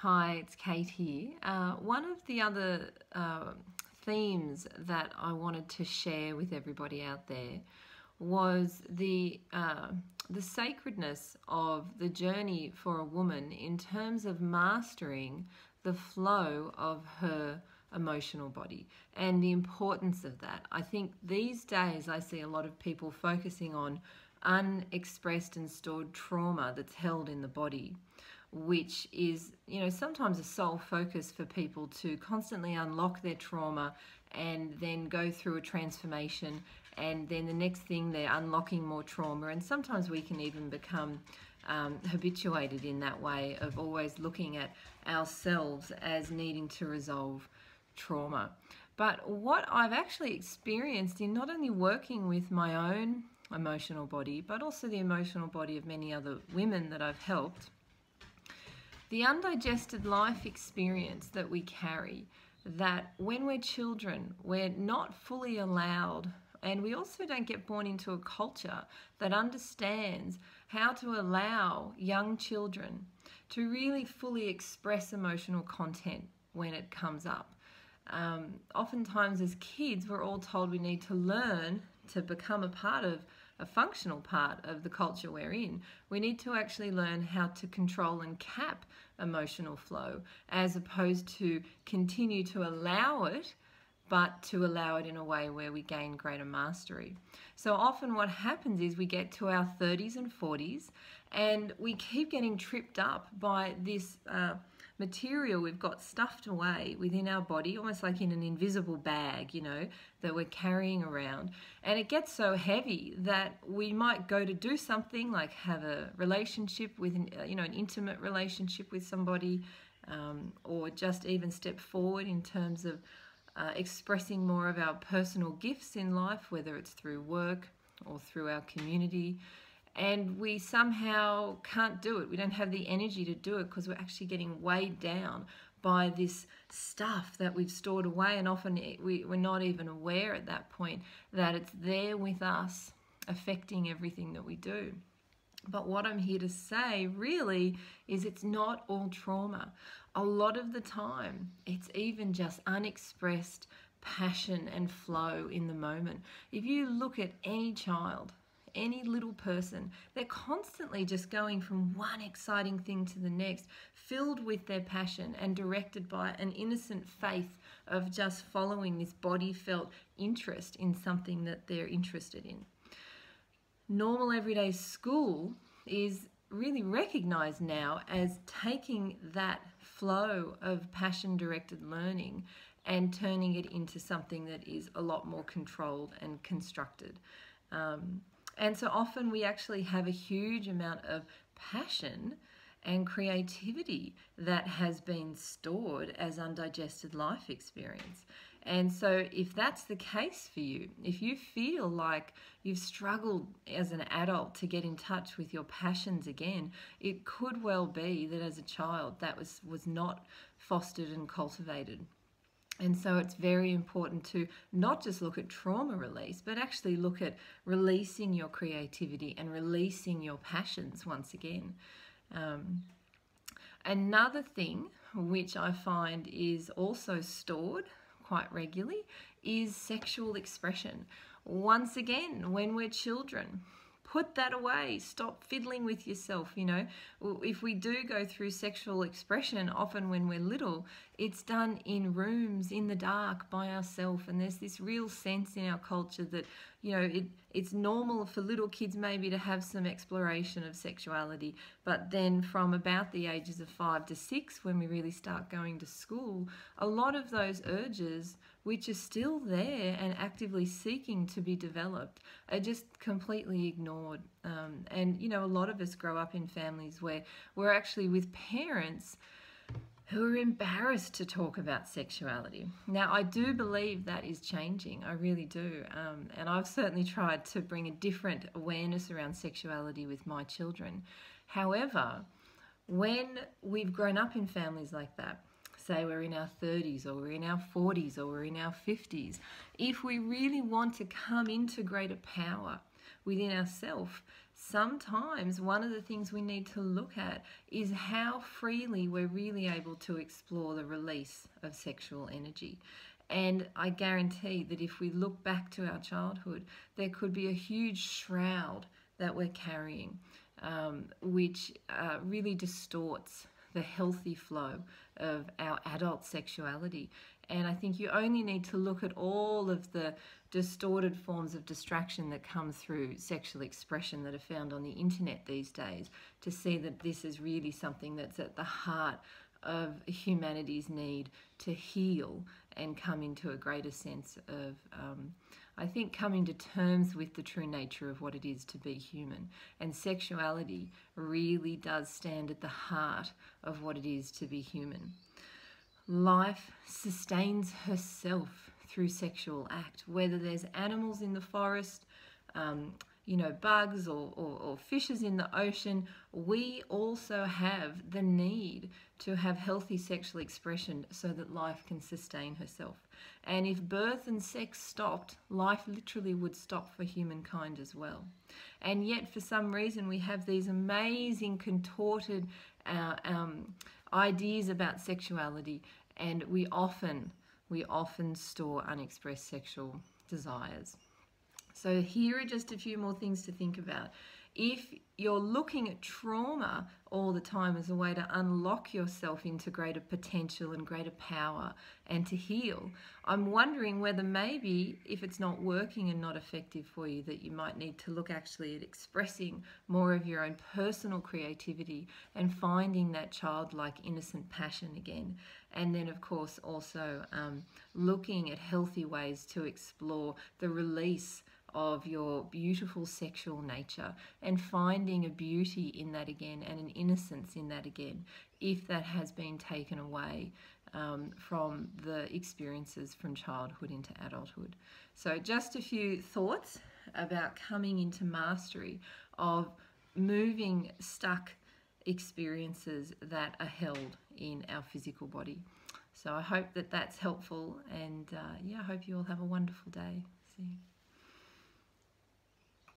Hi, it's Kate here. One of the other themes that I wanted to share with everybody out there was the sacredness of the journey for a woman in terms of mastering the flow of her emotional body and the importance of that. I think these days I see a lot of people focusing on unexpressed and stored trauma that's held in the body, which is, sometimes a sole focus for people to constantly unlock their trauma and then go through a transformation, and then the next thing they're unlocking more trauma. And sometimes we can even become habituated in that way of always looking at ourselves as needing to resolve trauma. But what I've actually experienced in not only working with my own emotional body, but also the emotional body of many other women that I've helped, the undigested life experience that we carry, that when we're children, we're not fully allowed, and we also don't get born into a culture that understands how to allow young children to really fully express emotional content when it comes up. Oftentimes as kids, we're all told we need to learn to become a functional part of the culture we're in. We need to actually learn how to control and cap emotional flow, as opposed to continue to allow it, but to allow it in a way where we gain greater mastery. So often what happens is we get to our 30s and 40s and we keep getting tripped up by this material we've got stuffed away within our body, almost like in an invisible bag, that we're carrying around. And it gets so heavy that we might go to do something like have a relationship with, an intimate relationship with somebody, or just even step forward in terms of expressing more of our personal gifts in life, whether it's through work or through our community. And we somehow can't do it. We don't have the energy to do it because we're actually getting weighed down by this stuff that we've stored away, and often we're not even aware at that point that it's there with us, affecting everything that we do. But what I'm here to say really is it's not all trauma. A lot of the time, it's even just unexpressed passion and flow in the moment. If you look at any child, any little person, they're constantly just going from one exciting thing to the next, filled with their passion and directed by an innocent faith of just following this body felt interest in something that they're interested in. Normal everyday school is really recognized now as taking that flow of passion directed learning and turning it into something that is a lot more controlled and constructed. And so often we actually have a huge amount of passion and creativity that has been stored as undigested life experience. And so if that's the case for you, if you feel like you've struggled as an adult to get in touch with your passions again, it could well be that as a child that was not fostered and cultivated. And so it's very important to not just look at trauma release, but actually look at releasing your creativity and releasing your passions once again. Another thing which I find is also stored quite regularly is sexual expression. Once again, when we're children, put that away. Stop fiddling with yourself. If we do go through sexual expression, often when we're little, it's done in rooms in the dark by ourselves. And there's this real sense in our culture that, it's normal for little kids maybe to have some exploration of sexuality. But then from about the ages of 5 to 6, when we really start going to school, a lot of those urges, which are still there and actively seeking to be developed, are just completely ignored. And a lot of us grow up in families where we're actually with parents who are embarrassed to talk about sexuality. Now, I do believe that is changing. I really do. And I've certainly tried to bring a different awareness around sexuality with my children. However, when we've grown up in families like that, say we're in our 30s or we're in our 40s or we're in our 50s, if we really want to come into greater power within ourselves, sometimes one of the things we need to look at is how freely we're really able to explore the release of sexual energy. And I guarantee that if we look back to our childhood, there could be a huge shroud that we're carrying, which really distorts the healthy flow of our adult sexuality. And I think you only need to look at all of the distorted forms of distraction that come through sexual expression that are found on the internet these days to see that this is really something that's at the heart of humanity's need to heal and come into a greater sense of, I think, coming to terms with the true nature of what it is to be human. And sexuality really does stand at the heart of what it is to be human. Life sustains herself through sexual act, whether there's animals in the forest, bugs or fishes in the ocean. We also have the need to have healthy sexual expression so that life can sustain herself. And if birth and sex stopped, life literally would stop for humankind as well. And yet for some reason we have these amazing contorted ideas about sexuality, and we often store unexpressed sexual desires. So here are just a few more things to think about. If you're looking at trauma all the time as a way to unlock yourself into greater potential and greater power and to heal, I'm wondering whether maybe if it's not working and not effective for you, that you might need to look actually at expressing more of your own personal creativity and finding that childlike innocent passion again. And then of course also looking at healthy ways to explore the release of your beautiful sexual nature and finding a beauty in that again and an innocence in that again, if that has been taken away from the experiences from childhood into adulthood. So just a few thoughts about coming into mastery of moving stuck experiences that are held in our physical body. So I hope that that's helpful, and I hope you all have a wonderful day. See you.